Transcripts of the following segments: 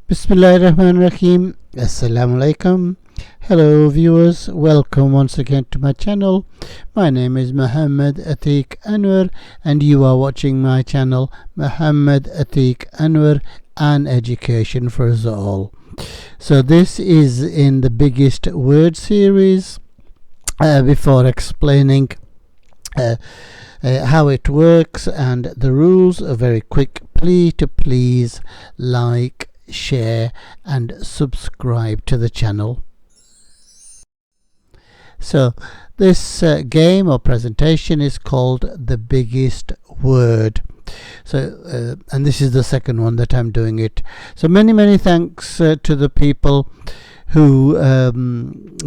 Bismillahirrahmanirrahim. Assalamu alaikum. Hello viewers, welcome once again to my channel. My name is Muhammad Atiq Anwar and you are watching my channel Muhammad Atiq Anwar, an education for us all. So this is in the biggest word series. Before explaining how it works and the rules, a very quick plea to please like, share and subscribe to the channel. So this game or presentation is called The Biggest Word. So and this is the second one that I'm doing it. So many thanks to the people who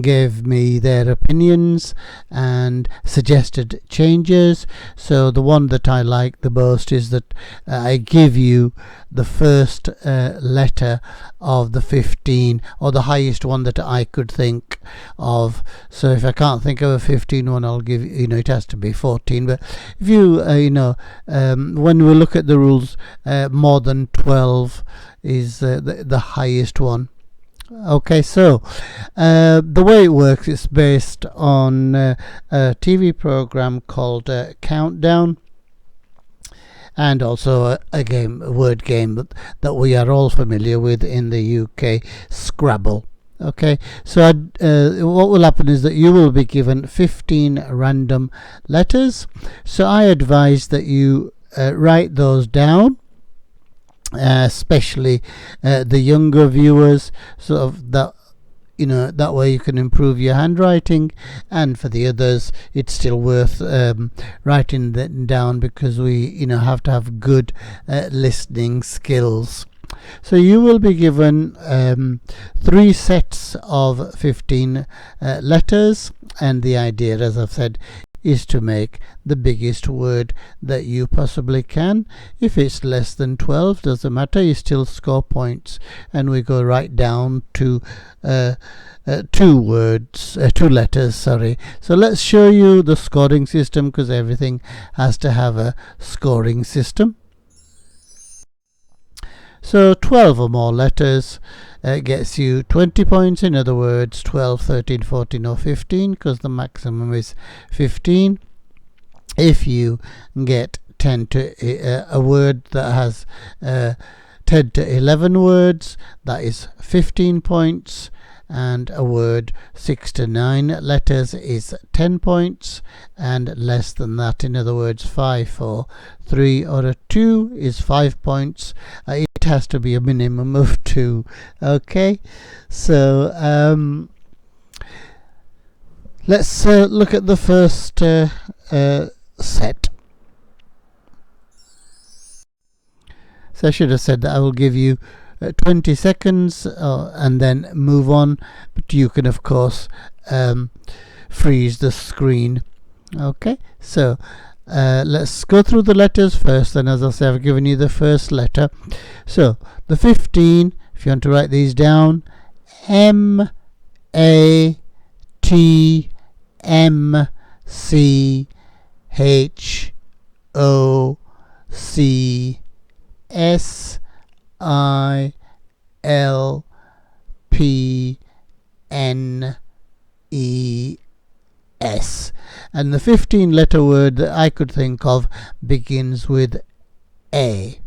gave me their opinions and suggested changes. So the one that I like the most is that I give you the first letter of the 15, or the highest one that I could think of. So if I can't think of a 15 one, I'll give you, it has to be 14. But if you when we look at the rules, more than 12 is the highest one. Okay, so the way it works is based on a TV program called Countdown, and also a word game that we are all familiar with in the UK, Scrabble. Okay, so what will happen is that you will be given 15 random letters. So I advise that you write those down, especially the younger viewers, sort of that way you can improve your handwriting, and for the others it's still worth writing them down, because we have to have good listening skills. So you will be given 3 sets of 15 letters, and the idea, as I've said, is to make the biggest word that you possibly can. If it's less than 12, doesn't matter, you still score points, and we go right down to 2 letters. So let's show you the scoring system, because everything has to have a scoring system. So 12 or more letters gets you 20 points. In other words, 12, 13, 14 or 15, because the maximum is 15. If you get 10 to a word that has 10 to 11 words, that is 15 points. And a word 6 to 9 letters is 10 points, and less than that, in other words 5, 4, 3 or a 2 is 5 points. It has to be a minimum of 2. Okay, so let's look at the first set. So I should have said that I will give you 20 seconds and then move on, but you can of course freeze the screen. Okay, so let's go through the letters first, and as I say, I've given you the first letter. So the 15, if you want to write these down: M A T M C H O C S I L P N E S. And the 15 letter word that I could think of begins with A.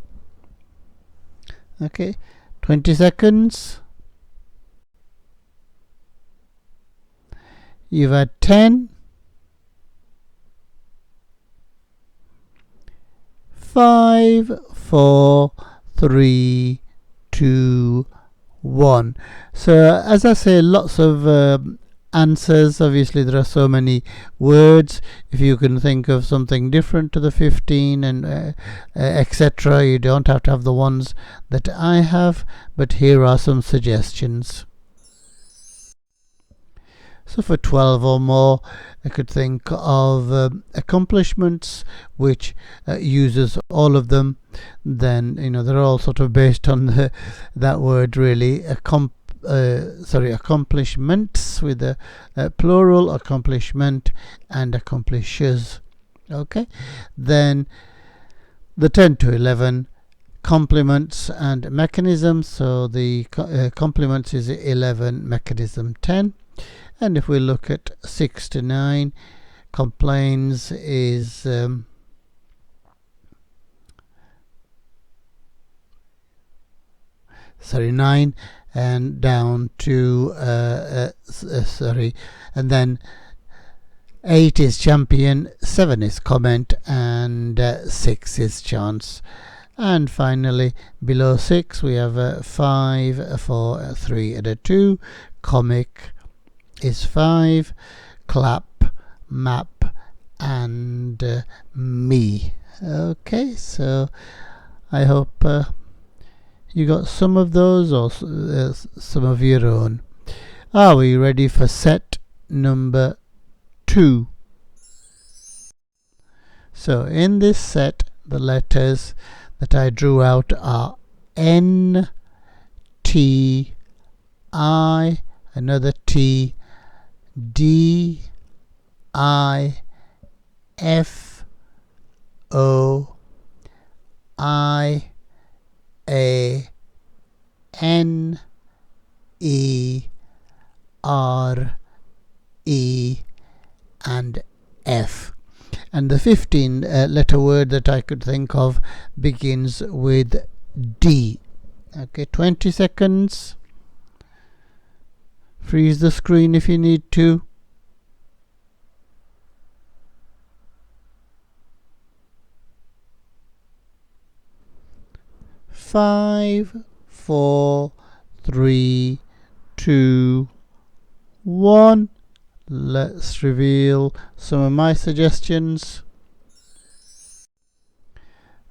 Okay, 20 seconds. You've had 10, 5, 4, 3, 2, 1. So as I say, lots of answers. Obviously there are so many words. If you can think of something different to the 15 and etc., you don't have to have the ones that I have, but here are some suggestions. So for 12 or more, I could think of accomplishments, which uses all of them. Then they're all sort of based on that word, really. Accomplishments with a plural, accomplishment and accomplishes. Okay, then the 10 to 11 complements and mechanisms. So the complements is 11, mechanism 10. And if we look at 6 to 9, complaints is 9, and down to and then 8 is champion, 7 is comment, and 6 is chance. And finally below 6 we have a 5, a 4, a 3 and a 2. Comic is 5, clap, map and me. Okay, so I hope you got some of those, or some of your own. Are we ready for set number 2? So in this set, the letters that I drew out are N, T, I, another T, D, I, F, O, I, A, N, E, R, E and F. And the 15 letter word that I could think of begins with D. Okay, 20 seconds. Freeze the screen if you need to. Five, 4, 3, 2, 1. Let's reveal some of my suggestions.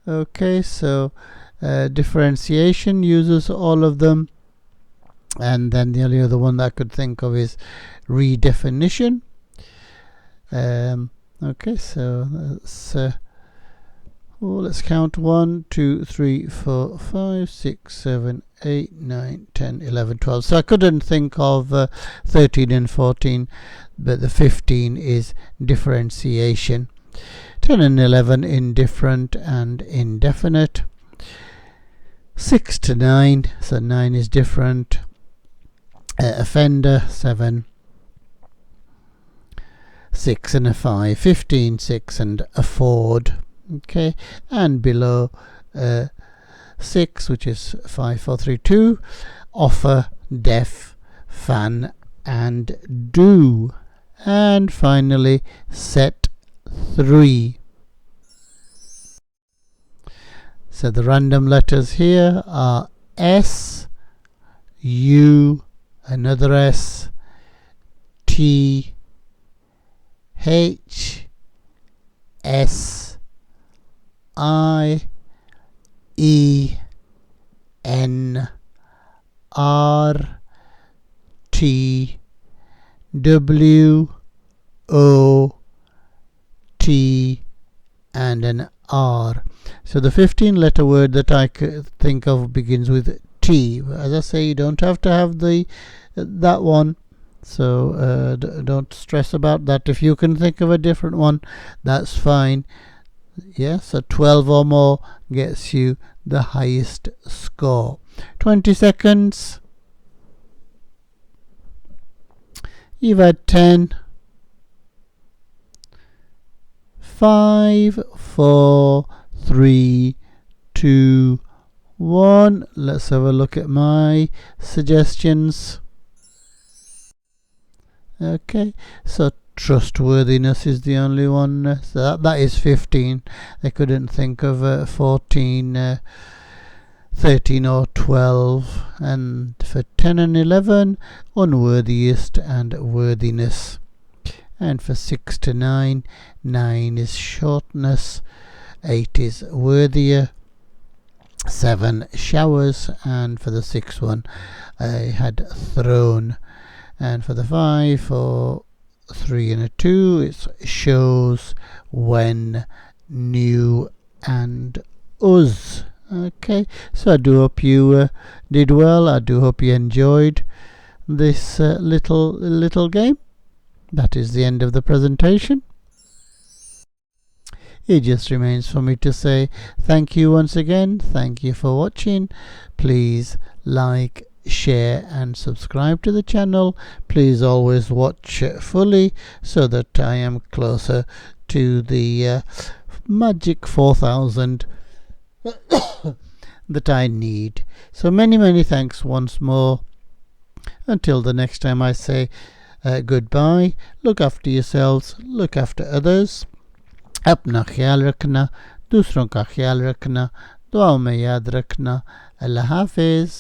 Okay, so differentiation uses all of them, and then the only other one that I could think of is redefinition. Okay, so let's count 1, 2, 3, 4, 5, 6, 7, 8, 9, 10, 11, 12. So I couldn't think of 13 and 14, but the 15 is differentiation. 10 and 11, indifferent and indefinite. 6 to 9, so 9 is different. Offender, 7. 6 and a 5. 15, 6 and afford. Okay, and below 6, which is 5, 4, 3, 2, offer, def, fan and do. And finally set 3. So the random letters here are S, U, another S, T, H, S, I, E, N, R, T, W, O, T and an R. So the 15 letter word that I could think of begins with T. As I say, you don't have to have that one, so don't stress about that. If you can think of a different one, that's fine. Yeah, so 12 or more gets you the highest score. 20 seconds. You've had 10. 5, 4, 3, 2, 1. Let's have a look at my suggestions. Okay, so trustworthiness is the only one. So that is 15. I couldn't think of 14, 13 or 12. And for 10 and 11, unworthiest and worthiness. And for 6 to 9, 9 is shortness, 8 is worthier, 7 showers, and for the 6th one I had thrown. And for the 5, 4, 3 and a 2, it's shows, when, new and us. Okay, so I do hope you did well. I do hope you enjoyed this little game. That is the end of the presentation. it just remains for me to say thank you once again. Thank you for watching. Please like, share and subscribe to the channel. Please always watch fully so that I am closer to the magic 4000 that I need. So many thanks once more. Until the next time, I say goodbye. Look after yourselves, look after others. अपना ख्याल रखना, दूसरों का ख्याल रखना, दुआओं में याद रखना. अल्लाह हाफिज़.